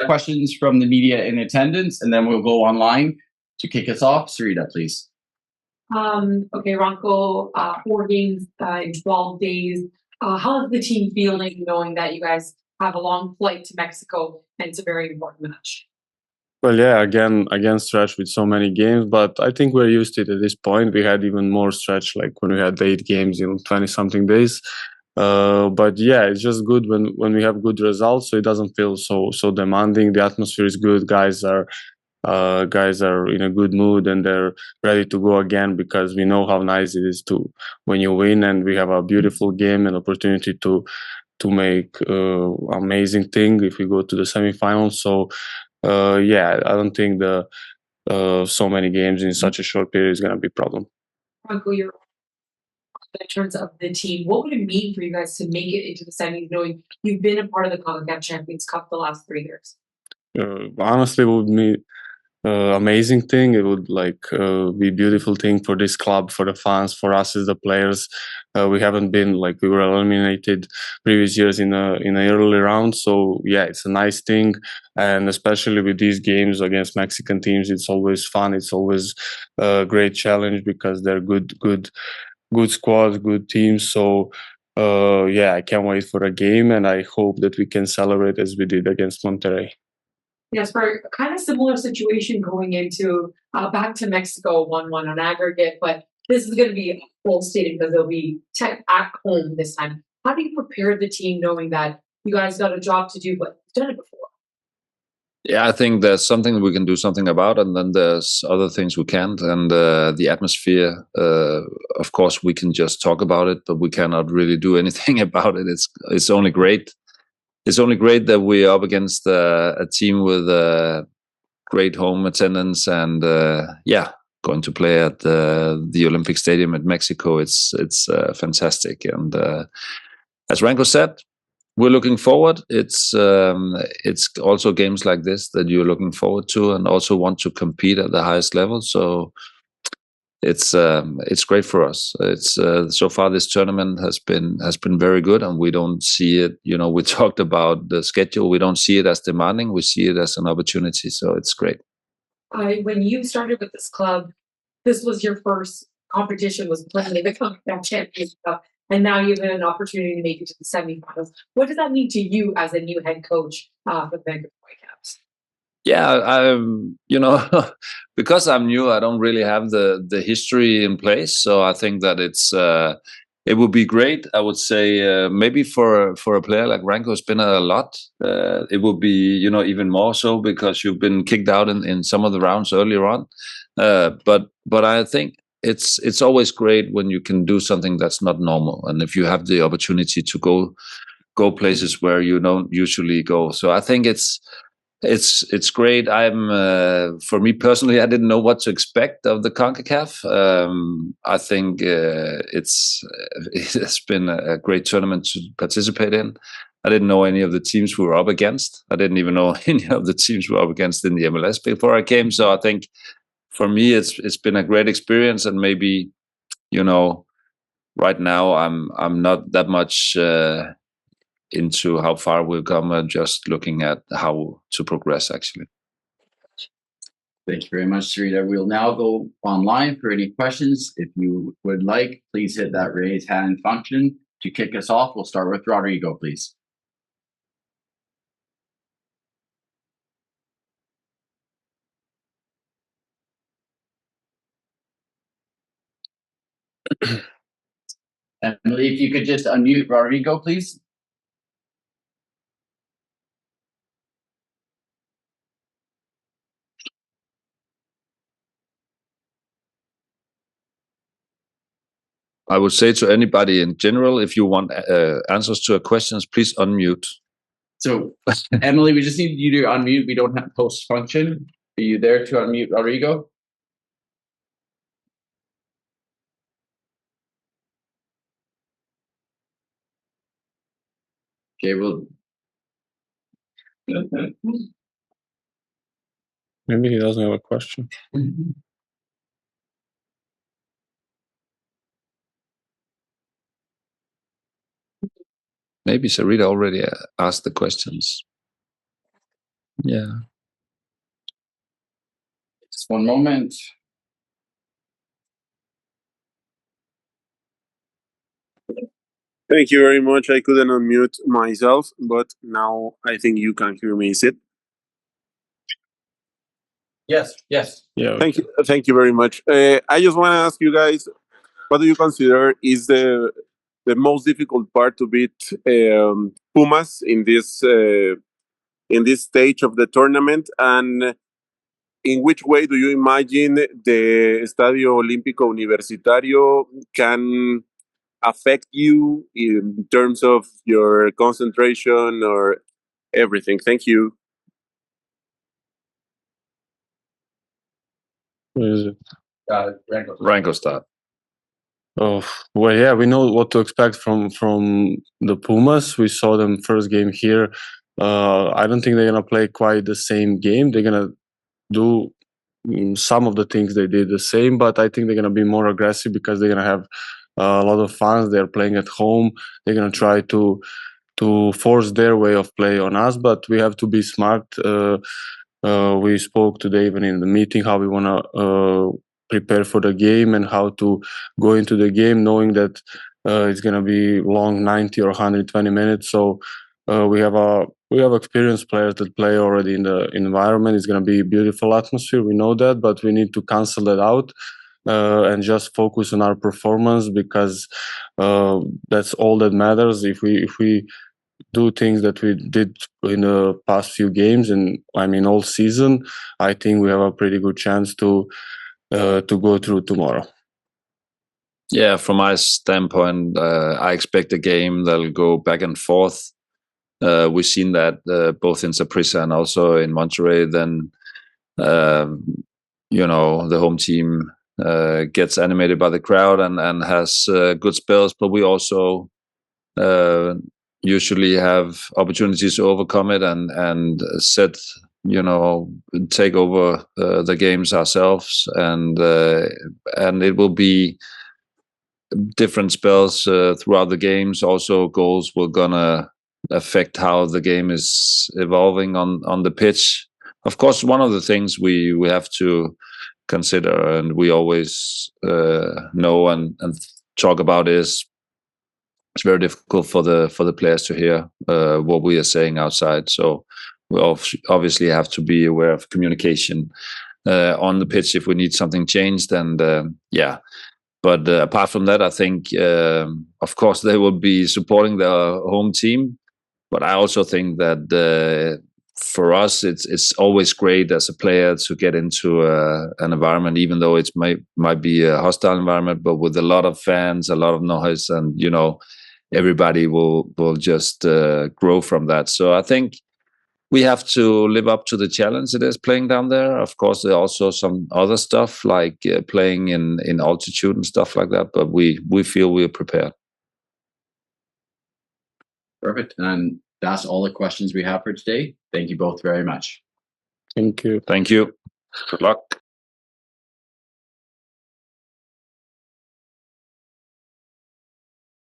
questions from the media in attendance, and then we'll go online to kick us off. Sarita, please. Okay, Ranko, 4 games in 12 days. How is the team feeling knowing that you guys have a long flight to Mexico and it's a very important match? Well, yeah, again stretch with so many games, but I think we're used to it at this point. We had even more stretch, like when we had 8 games in 20-something days. But yeah, it's just good when we have good results, so it doesn't feel so demanding. The atmosphere is good. Guys are in a good mood and they're ready to go again, because we know how nice it is to when you win, and we have a beautiful game and opportunity to make amazing thing if we go to the semifinals. So yeah, I don't think the so many games in such a short period is going to be a problem. Ranko, you're in terms of the team, what would it mean for you guys to make it into the semis, knowing you've been a part of the Concacaf Champions Cup the last 3 years? Honestly, it would be amazing thing. It would be beautiful thing for this club, for the fans, for us as the players. We haven't been we were eliminated previous years in an early round, so yeah, it's a nice thing. And especially with these games against Mexican teams, it's always fun. It's always a great challenge because they're good squads, good teams. So yeah, I can't wait for a game, and I hope that we can celebrate as we did against Monterrey. Jesper, kind of similar situation going into back to Mexico 1-1 on aggregate, but this is going to be a full stadium because they'll be at home this time. How do you prepare the team knowing that you guys got a job to do, but you've done it before? Yeah, I think there's something we can do something about, and then there's other things we can't. And the atmosphere, of course, we can just talk about it, but we cannot really do anything about it. It's only great. It's only great that we're up against a team with great home attendance, and going to play at the Olympic Stadium at Mexico. It's fantastic, and as Ranko said, we're looking forward. It's also games like this that you're looking forward to, and also want to compete at the highest level. So it's great for us. It's so far this tournament has been very good, and we don't see it. We talked about the schedule. We don't see it as demanding. We see it as an opportunity. So it's great. When you started with this club, this was your first competition, was playing the Concacaf Champions Cup, and now you've had an opportunity to make it to the semifinals. What does that mean to you as a new head coach for the Vancouver Whitecaps? Yeah, because I'm new, I don't really have the history in place. So I think that it would be great. I would say maybe for a player like Ranko who's been a lot, it would be even more so because you've been kicked out in some of the rounds earlier on. But I think it's always great when you can do something that's not normal, and if you have the opportunity to go places where you don't usually go. So I think it's great. For me personally, I didn't know what to expect of the Concacaf. I think it's been a great tournament to participate in. I didn't know any of the teams we were up against. I didn't even know any of the teams we were up against in the MLS before I came. So I think for me, it's been a great experience, and maybe right now I'm not that much into how far we've come, just looking at how to progress, actually. Thank you very much, Sarita. We'll now go online for any questions. If you would like, please hit that raise hand function to kick us off. We'll start with Rodrigo, please. Emily, if you could just unmute Rodrigo, please. I would say to anybody in general, if you want answers to our questions, please unmute. So, Emily, we just need you to unmute. We don't have post function. Are you there to unmute Rodrigo? Okay, well. Maybe he doesn't have a question. Maybe Sarita already asked the questions. Yeah. Just one moment. Thank you very much. I couldn't unmute myself, but now I think you can hear me. Is it? Yes. Yeah. Thank you very much. I just want to ask you guys, what do you consider is the most difficult part to beat Pumas in this stage of the tournament, and in which way do you imagine the Estadio Olímpico Universitario can affect you in terms of your concentration or everything? Thank you. What is it? Ranko start. Oh, well, yeah, we know what to expect from the Pumas. We saw them first game here. I don't think they're gonna play quite the same game. They're gonna do some of the things they did the same, but I think they're gonna be more aggressive because they're gonna have a lot of fans. They're playing at home. They're gonna try to force their way of play on us, but we have to be smart. We spoke today even in the meeting how we wanna prepare for the game and how to go into the game knowing that it's gonna be long 90 or 120 minutes. So we have experienced players that play already in the environment. It's gonna be a beautiful atmosphere. We know that, but we need to cancel that out and just focus on our performance because that's all that matters. If we do things that we did in the past few games, and I mean all season, I think we have a pretty good chance to go through tomorrow. Yeah, from my standpoint, I expect a game that'll go back and forth. We've seen that both in Saprissa and also in Monterrey. Then, the home team gets animated by the crowd and has good spells, but we also usually have opportunities to overcome it and take over the games ourselves, and it will be different spells throughout the games. Also, goals will gonna affect how the game is evolving on the pitch. Of course, one of the things we have to consider, and we always know and talk about, is it's very difficult for the players to hear what we are saying outside. So we obviously have to be aware of communication on the pitch if we need something changed. And but apart from that, I think of course they will be supporting their home team. But I also think that for us, it's always great as a player to get into an environment, even though it might be a hostile environment, but with a lot of fans, a lot of noise, and everybody will just grow from that. So I think we have to live up to the challenge it is playing down there. Of course, there are also some other stuff like playing in altitude and stuff like that, but we feel we're prepared. Perfect. And that's all the questions we have for today. Thank you both very much. Thank you. Thank you. Good luck.